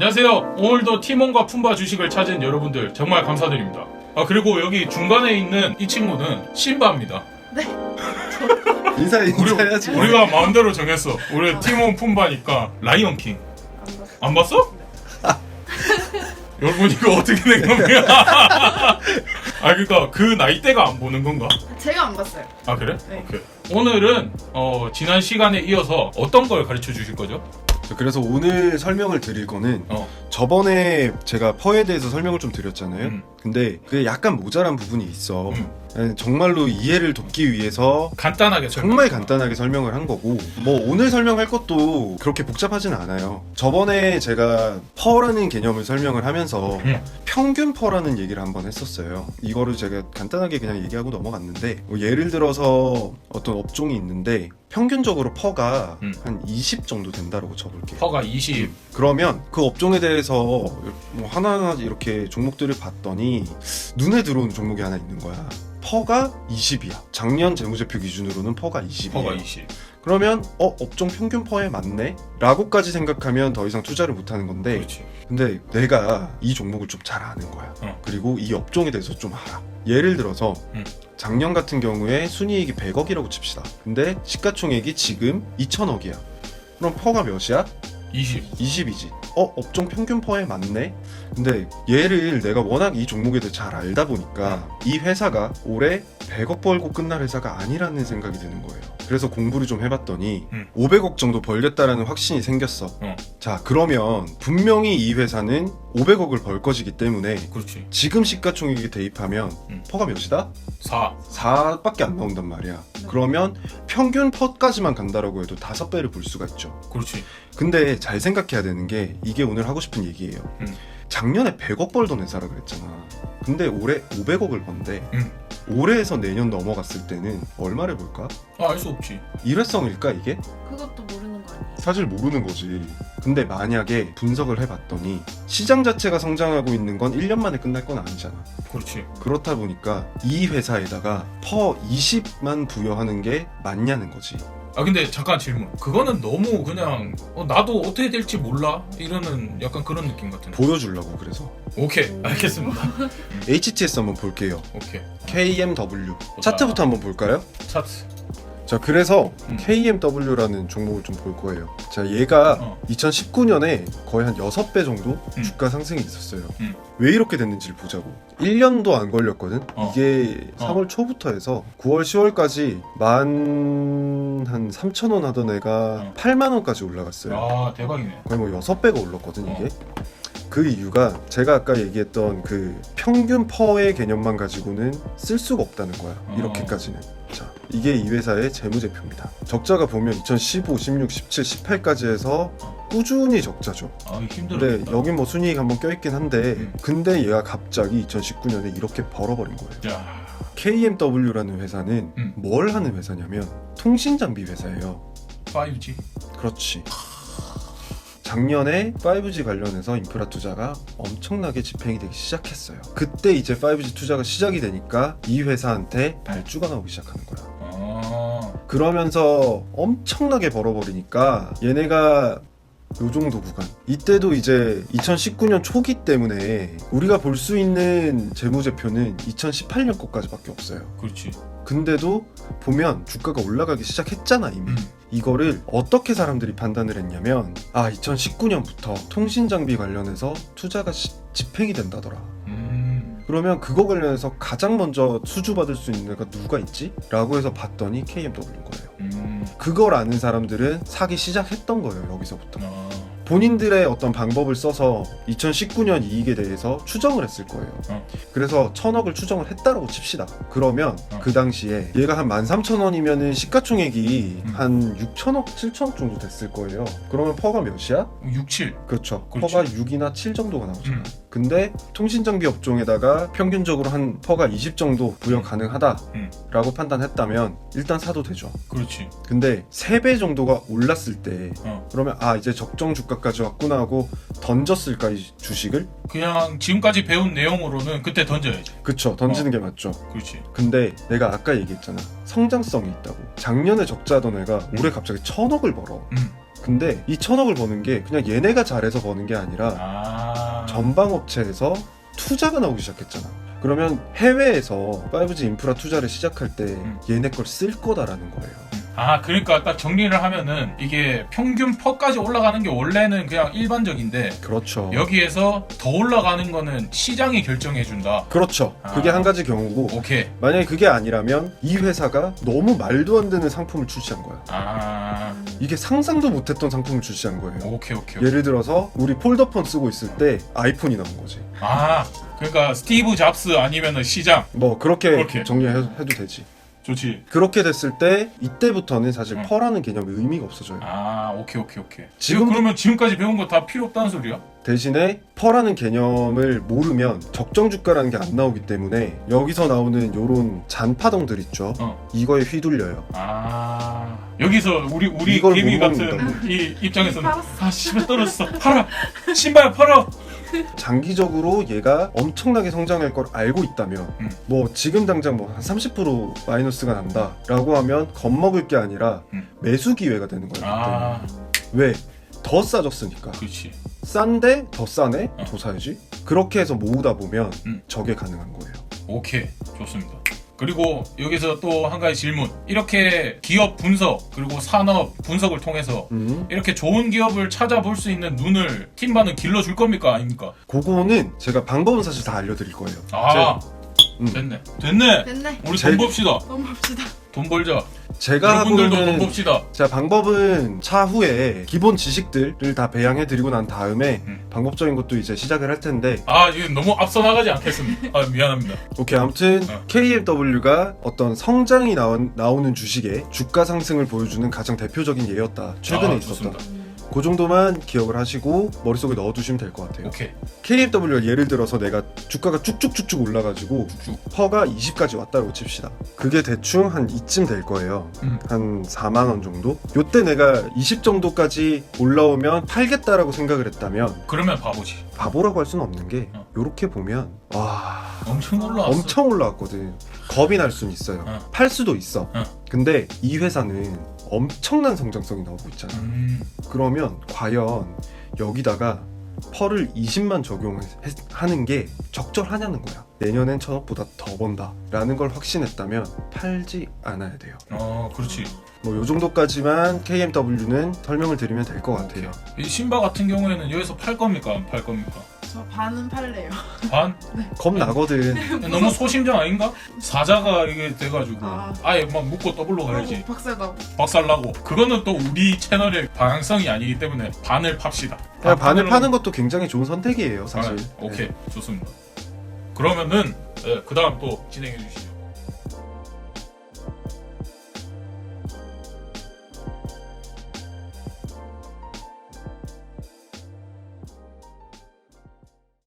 안녕하세요. 오늘도 팀원과 품바 주식을 찾은 여러분들 정말 감사드립니다. 그리고 여기 중간에 있는 이 친구는 심바입니다. 네. 인사해야지. 우리가 마음대로 정했어. 우리 팀원 품바니까 라이언킹. 안 봤어? 여러분 이거 어떻게 된 겁니까? 그러니까 그 나이대가 안 보는 건가? 제가 안 봤어요. 아 그래? 네. 오케이. 오늘은 지난 시간에 이어서 어떤 걸 가르쳐 주실 거죠? 그래서 오늘 설명을 드릴 거는 저번에 제가 퍼에 대해서 설명을 좀 드렸잖아요. 근데 그게 약간 모자란 부분이 있어. 정말로 이해를 돕기 위해서 간단하게 정말 간단하게 설명을 한 거고, 뭐 오늘 설명할 것도 그렇게 복잡하진 않아요. 저번에 제가 퍼라는 개념을 설명을 하면서 평균 퍼라는 얘기를 한번 했었어요. 이거를 제가 간단하게 그냥 얘기하고 넘어갔는데, 뭐 예를 들어서 어떤 업종이 있는데 평균적으로 퍼가 한 20 정도 된다고 쳐볼게요. 퍼가 20. 그러면 그 업종에 대해서 뭐 하나하나 이렇게 종목들을 봤더니 눈에 들어오는 종목이 하나 있는 거야. 퍼가 20이야. 작년 재무제표 기준으로는 퍼가 20이야. 퍼가 20. 그러면 업종 평균 퍼에 맞네? 라고까지 생각하면 더 이상 투자를 못하는 건데, 그렇지. 근데 내가 이 종목을 좀 잘 아는 거야. 그리고 이 업종에 대해서 좀 알아. 예를 들어서 작년 같은 경우에 순이익이 100억이라고 칩시다. 근데 시가총액이 지금 2천억이야. 그럼 퍼가 몇이야? 20. 20이지. 업종 평균 퍼에 맞네? 근데 얘를 내가 워낙 이 종목에 대해 잘 알다 보니까 이 회사가 올해 100억 벌고 끝날 회사가 아니라는 생각이 드는 거예요. 그래서 공부를 좀 해봤더니 500억 정도 벌겠다라는 확신이 생겼어. 자, 그러면 분명히 이 회사는 500억을 벌 것이기 때문에 그렇지. 지금 시가총액에 대입하면 퍼가 몇이다? 4. 4밖에 안 나온단 말이야. 그러면 평균 퍼까지만 간다라고 해도 5배를 볼 수가 있죠. 그렇지. 근데 잘 생각해야 되는 게, 이게 오늘 하고 싶은 얘기예요. 작년에 100억 벌던 회사라 그랬잖아. 근데 올해 500억을 번대. 올해에서 내년 넘어갔을 때는 얼마를 볼까? 알 수 없지. 일회성일까 이게? 그것도 모르는 거 아니에요? 사실 모르는 거지. 근데 만약에 분석을 해봤더니 시장 자체가 성장하고 있는 건 1년 만에 끝날 건 아니잖아. 그렇지. 그렇다 보니까 이 회사에다가 퍼 20만 부여하는 게 맞냐는 거지. 근데 잠깐 질문. 그거는 너무 그냥 나도 어떻게 될지 몰라 이러는 약간 그런 느낌 같은데. 보여주려고. 그래서 오케이, 알겠습니다. HTS 한번 볼게요. 오케이. KMW 차트부터 한번 볼까요? 차트. 자, 그래서 KMW라는 종목을 좀 볼 거예요. 자, 얘가 2019년에 거의 한 6배 정도 주가 상승이 있었어요. 왜 이렇게 됐는지를 보자고. 1년도 안 걸렸거든. 이게 3월 초부터 해서 9월 10월까지 한 3,000원 하던 애가 8만 원까지 올라갔어요. 대박이네. 거의 뭐 6배가 올랐거든 이게. 그 이유가 제가 아까 얘기했던 그 평균 퍼의 개념만 가지고는 쓸 수가 없다는 거야. 이렇게까지는. 자, 이게 이 회사의 재무제표입니다. 적자가 보면 2015, 16, 17, 18까지 해서 꾸준히 적자죠. 힘들어. 근데 여긴 뭐 순이익 한번 껴있긴 한데, 근데 얘가 갑자기 2019년에 이렇게 벌어버린 거예요. KMW라는 회사는 뭘 하는 회사냐면 통신장비 회사예요. 5G. 그렇지. 작년에 5G 관련해서 인프라 투자가 엄청나게 집행이 되기 시작했어요. 그때 이제 5G 투자가 시작이 되니까 이 회사한테 발주가 나오기 시작하는 거야. 그러면서 엄청나게 벌어버리니까 얘네가 요 정도 구간. 이때도 이제 2019년 초기 때문에 우리가 볼 수 있는 재무제표는 2018년 거까지밖에 없어요. 그렇지. 근데도 보면 주가가 올라가기 시작했잖아 이미. 이거를 어떻게 사람들이 판단을 했냐면, 2019년부터 통신장비 관련해서 투자가 집행이 된다더라. 그러면 그거 관련해서 가장 먼저 수주받을 수 있는 애가 누가 있지? 라고 해서 봤더니 KMW인 거예요. 그걸 아는 사람들은 사기 시작했던 거예요. 여기서부터. 본인들의 어떤 방법을 써서 2019년 이익에 대해서 추정을 했을 거예요. 그래서 1,000억을 추정을 했다라고 칩시다. 그러면 그 당시에 얘가 한 13,000원이면은 시가총액이 한 6천억, 7천억 정도 됐을 거예요. 그러면 퍼가 몇이야? 6, 7. 그렇죠. 그렇지. 퍼가 6이나 7 정도가 나오잖아. 근데 통신장비 업종에다가 평균적으로 한 퍼가 20 정도 부여 가능하다라고 판단했다면 일단 사도 되죠. 그렇지. 근데 3배 정도가 올랐을 때 그러면 이제 적정 주가까지 왔구나 하고 던졌을까 이 주식을? 그냥 지금까지 배운 내용으로는 그때 던져야지. 그쵸, 던지는 게 맞죠. 그렇지. 근데 내가 아까 얘기했잖아, 성장성이 있다고. 작년에 적자던 애가 올해 갑자기 1,000억을 벌어. 근데 이 1,000억을 버는 게 그냥 얘네가 잘해서 버는 게 아니라 아. 전방업체에서 투자가 나오기 시작했잖아. 그러면 해외에서 5G 인프라 투자를 시작할 때 얘네 걸 쓸 거다라는 거예요. 아, 그러니까 딱 정리를 하면은 이게 평균 퍼까지 올라가는 게 원래는 그냥 일반적인데 그렇죠. 여기에서 더 올라가는 거는 시장이 결정해준다. 그렇죠. 그게 아. 한 가지 경우고 오케이. 만약에 그게 아니라면 이 회사가 너무 말도 안 되는 상품을 출시한 거야. 아, 이게 상상도 못했던 상품을 출시한 거예요. 오케이. 예를 들어서 우리 폴더폰 쓰고 있을 때 아이폰이 나온 거지. 아, 그러니까 스티브 잡스 아니면은 시장. 뭐 그렇게 그렇게. 정리해도 되지. 좋지. 그렇게 됐을 때 이때부터는 사실 응. 퍼라는 개념이 의미가 없어져요. 아, 오케이. 지금- 그러면 지금까지 배운 거 다 필요 없다는 소리야? 대신에 퍼라는 개념을 모르면 적정 주가라는 게 안 나오기 때문에 여기서 나오는 요런 잔파동들 있죠. 이거에 휘둘려요. 아, 여기서 우리 이걸 개미 못 같은 먹는다고. 이 입장에서는 팔았어. 아, 씨발 떨어졌어. 팔아. 신발 팔아. 장기적으로 얘가 엄청나게 성장할 걸 알고 있다면 뭐 지금 당장 뭐 한 30% 마이너스가 난다라고 하면 겁먹을 게 아니라 매수 기회가 되는 거예요. 아, 왜? 더 싸졌으니까. 그렇지. 싼데 더 싸네? 어. 더 사야지. 그렇게 해서 모으다 보면 저게 가능한 거예요. 오케이, 좋습니다. 그리고 여기서 또 한 가지 질문. 이렇게 기업 분석 그리고 산업 분석을 통해서 이렇게 좋은 기업을 찾아볼 수 있는 눈을 팀바는 길러줄 겁니까? 아닙니까? 그거는 제가 방법은 사실 다 알려드릴 거예요. 아, 제- 됐네. 됐네. 우리 제- 돈 봅시다. 넘어갑시다. 돈 벌자. 제가 여러분들도 돈 하고는 봅시다. 제가 방법은 차후에 기본 지식들을 다 배양해드리고 난 다음에 방법적인 것도 이제 시작을 할 텐데 아, 이거 너무 앞서 나가지 않겠습니다. 아, 미안합니다. 오케이 아무튼 KMW가 어떤 성장이 나오는 주식의 주가 상승을 보여주는 가장 대표적인 예였다. 최근에 아, 있었던. 좋습니다. 그 정도만 기억을 하시고 머릿속에 넣어두시면 될 것 같아요. 오케이. KMW가 예를 들어서 내가 주가가 쭉쭉쭉쭉 올라가지고 퍼가 20까지 왔다고 칩시다. 그게 대충 한 이쯤 될 거예요. 한 4만 원 정도? 요때 내가 20 정도까지 올라오면 팔겠다라고 생각을 했다면 그러면 바보지. 바보라고 할 수는 없는 게 요렇게 보면 와 엄청 올라왔어. 엄청 올라왔거든. 겁이 날 수는 있어요. 팔 수도 있어. 근데 이 회사는 엄청난 성장성이 나오고 있잖아. 그러면 과연 여기다가 펄을 20만 적용하는 게 적절하냐는 거야. 내년엔 1,000억보다 더 번다라는 걸 확신했다면 팔지 않아야 돼요. 그렇지. 뭐 요 정도까지만 KMW는 설명을 드리면 될 것 같아요. 이 신바 같은 경우에는 여기서 팔 겁니까? 안 팔 겁니까? 저 반은 팔래요. 반? 겁 나거든. 너무 소심장 아닌가? 사자가 이게 돼가지고 아. 아예 막 묶고 더블로 가야지. 박살나고. 박살나고. 그거는 또 우리 채널의 방향성이 아니기 때문에 반을 팝시다. 그냥 반을 반으로- 파는 것도 굉장히 좋은 선택이에요, 사실. 오케이, 좋습니다. 그러면은 그 다음 또 진행해 주시죠.